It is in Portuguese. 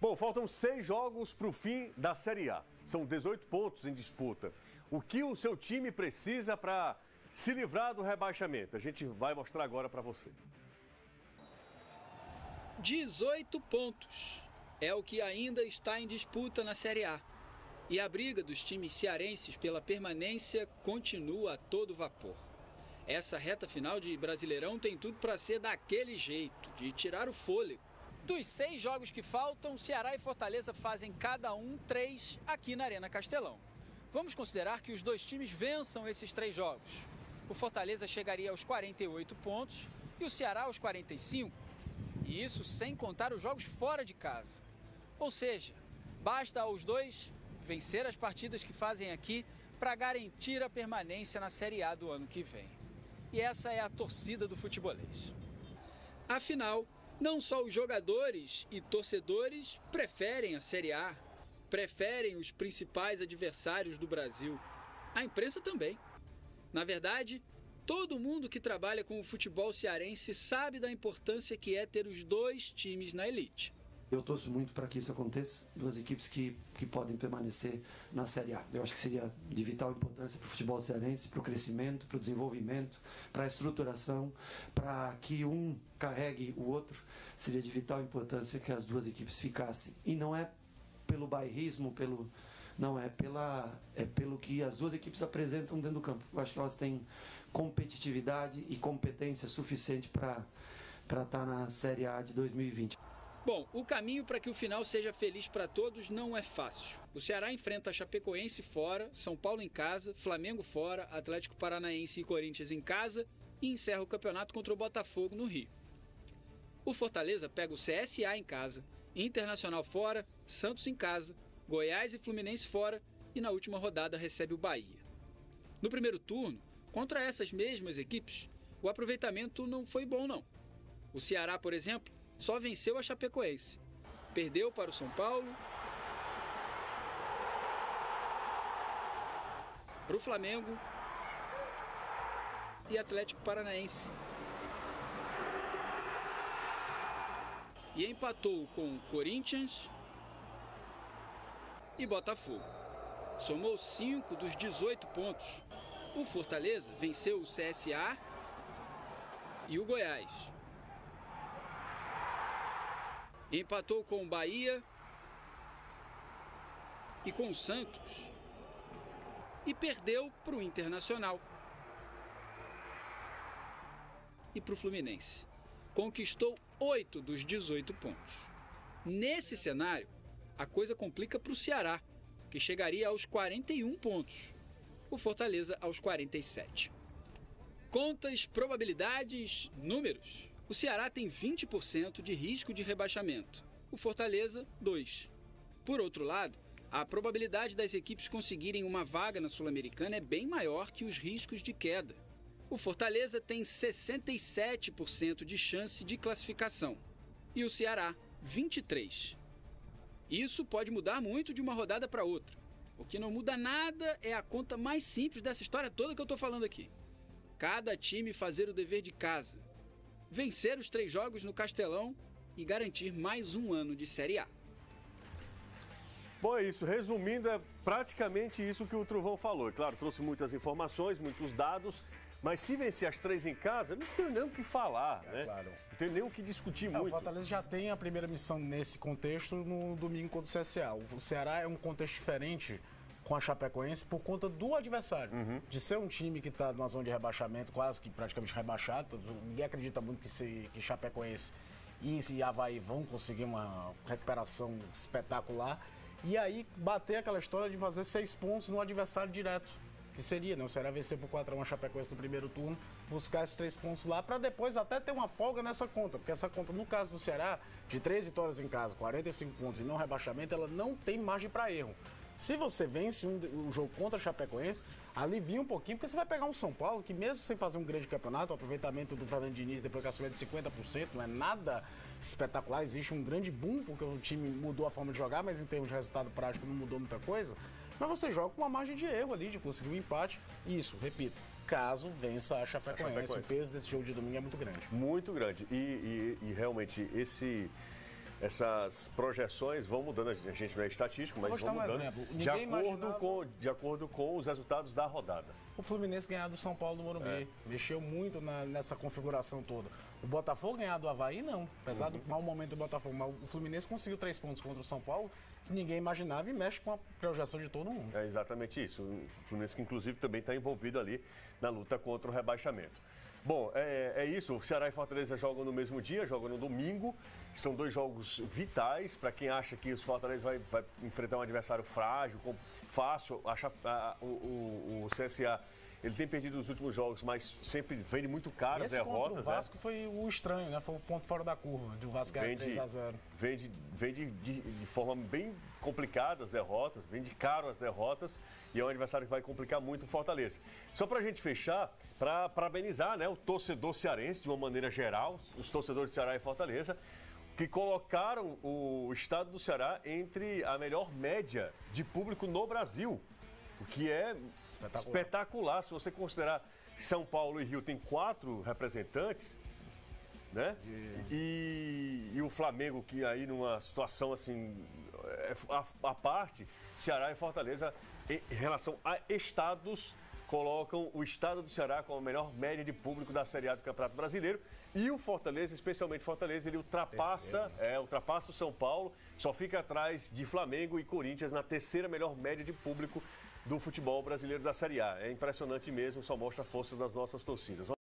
Bom, faltam 6 jogos para o fim da Série A. São 18 pontos em disputa. O que o seu time precisa para se livrar do rebaixamento? A gente vai mostrar agora para você. 18 pontos é o que ainda está em disputa na Série A. E a briga dos times cearenses pela permanência continua a todo vapor. Essa reta final de Brasileirão tem tudo para ser daquele jeito, de tirar o fôlego. Dos 6 jogos que faltam, Ceará e Fortaleza fazem cada um 3 aqui na Arena Castelão. Vamos considerar que os dois times vençam esses 3 jogos. O Fortaleza chegaria aos 48 pontos e o Ceará aos 45. E isso sem contar os jogos fora de casa. Ou seja, basta aos dois vencer as partidas que fazem aqui para garantir a permanência na Série A do ano que vem. E essa é a torcida do futebolês. Afinal, não só os jogadores e torcedores preferem a Série A, preferem os principais adversários do Brasil. A imprensa também. Na verdade, todo mundo que trabalha com o futebol cearense sabe da importância que é ter os dois times na elite. Eu torço muito para que isso aconteça, duas equipes que podem permanecer na Série A. Eu acho que seria de vital importância para o futebol cearense, para o crescimento, para o desenvolvimento, para a estruturação, para que um carregue o outro. Seria de vital importância que as duas equipes ficassem. E não é pelo bairrismo, pelo que as duas equipes apresentam dentro do campo. Eu acho que elas têm competitividade e competência suficiente para estar na Série A de 2020. Bom, o caminho para que o final seja feliz para todos não é fácil. O Ceará enfrenta a Chapecoense fora, São Paulo em casa, Flamengo fora, Atlético Paranaense e Corinthians em casa e encerra o campeonato contra o Botafogo no Rio. O Fortaleza pega o CSA em casa, Internacional fora, Santos em casa, Goiás e Fluminense fora e na última rodada recebe o Bahia. No primeiro turno, contra essas mesmas equipes, o aproveitamento não foi bom não. O Ceará, por exemplo, só venceu a Chapecoense. Perdeu para o São Paulo, para o Flamengo e Atlético Paranaense. E empatou com Corinthians e Botafogo. Somou 5 dos 18 pontos. O Fortaleza venceu o CSA e o Goiás. Empatou com o Bahia e com o Santos e perdeu para o Internacional e para o Fluminense. Conquistou 8 dos 18 pontos. Nesse cenário, a coisa complica para o Ceará, que chegaria aos 41 pontos. O Fortaleza aos 47. Contas, probabilidades, números. O Ceará tem 20% de risco de rebaixamento, o Fortaleza, 2%. Por outro lado, a probabilidade das equipes conseguirem uma vaga na Sul-Americana é bem maior que os riscos de queda. O Fortaleza tem 67% de chance de classificação e o Ceará, 23%. Isso pode mudar muito de uma rodada para outra. O que não muda nada é a conta mais simples dessa história toda que eu estou falando aqui. Cada time fazer o dever de casa. Vencer os 3 jogos no Castelão e garantir mais um ano de Série A. Bom, é isso. Resumindo, é praticamente isso que o Truvão falou. Claro, trouxe muitas informações, muitos dados, mas se vencer as 3 em casa, não tem nem o que falar, né? Claro. Não tem nem o que discutir muito. O Fortaleza já tem a primeira missão nesse contexto no domingo contra o CSA. O Ceará é um contexto diferente com a Chapecoense por conta do adversário. De ser um time que está numa zona de rebaixamento, quase que praticamente rebaixado. Ninguém acredita muito que Chapecoense e Avaí vão conseguir uma recuperação espetacular. E aí bater aquela história de fazer 6 pontos no adversário direto. Que seria, né? O Ceará vencer por 4-1 a Chapecoense no primeiro turno, buscar esses 3 pontos lá para depois até ter uma folga nessa conta. Porque essa conta, no caso do Ceará, de 3 vitórias em casa, 45 pontos e não rebaixamento, ela não tem margem para erro. Se você vence o jogo contra a Chapecoense, alivia um pouquinho, porque você vai pegar um São Paulo que mesmo sem fazer um grande campeonato, o aproveitamento do Fernando Diniz depois que assumiu de 50%, não é nada espetacular, existe um grande boom, porque o time mudou a forma de jogar, mas em termos de resultado prático não mudou muita coisa. Mas você joga com uma margem de erro ali, de conseguir um empate. Isso, repito, caso vença a Chapecoense. O peso desse jogo de domingo é muito grande. Muito grande. E realmente essas projeções vão mudando, a gente não é estatístico, mas vão mudando de acordo com os resultados da rodada. O Fluminense ganhar do São Paulo no Morumbi, mexeu muito nessa configuração toda. O Botafogo ganhar do Avaí, não. Apesar do mau momento do Botafogo, mas o Fluminense conseguiu 3 pontos contra o São Paulo, que ninguém imaginava e mexe com a projeção de todo mundo. É exatamente isso. O Fluminense, que inclusive também está envolvido ali na luta contra o rebaixamento. Bom, é isso. O Ceará e Fortaleza jogam no mesmo dia, jogam no domingo. São 2 jogos vitais para quem acha que o Fortaleza vai enfrentar um adversário frágil, fácil. O CSA, ele tem perdido os últimos jogos, mas sempre vende muito caro as derrotas. Contra o Vasco foi o estranho, né? Foi o ponto fora da curva, de o Vasco ganhar 3-0. Vende de forma bem complicada as derrotas, vende caro as derrotas e é um adversário que vai complicar muito o Fortaleza. Só para a gente fechar, para parabenizar, né, o torcedor cearense, de uma maneira geral, os torcedores de Ceará e Fortaleza, que colocaram o estado do Ceará entre a melhor média de público no Brasil, o que é espetacular. Se você considerar que São Paulo e Rio tem 4 representantes, né? E o Flamengo, que aí numa situação assim, à parte, Ceará e Fortaleza, em relação a estados, colocam o estado do Ceará com a melhor média de público da Série A do Campeonato Brasileiro. E o Fortaleza, especialmente Fortaleza, ele ultrapassa o São Paulo, só fica atrás de Flamengo e Corinthians na 3ª melhor média de público do futebol brasileiro da Série A. É impressionante mesmo, só mostra a força das nossas torcidas.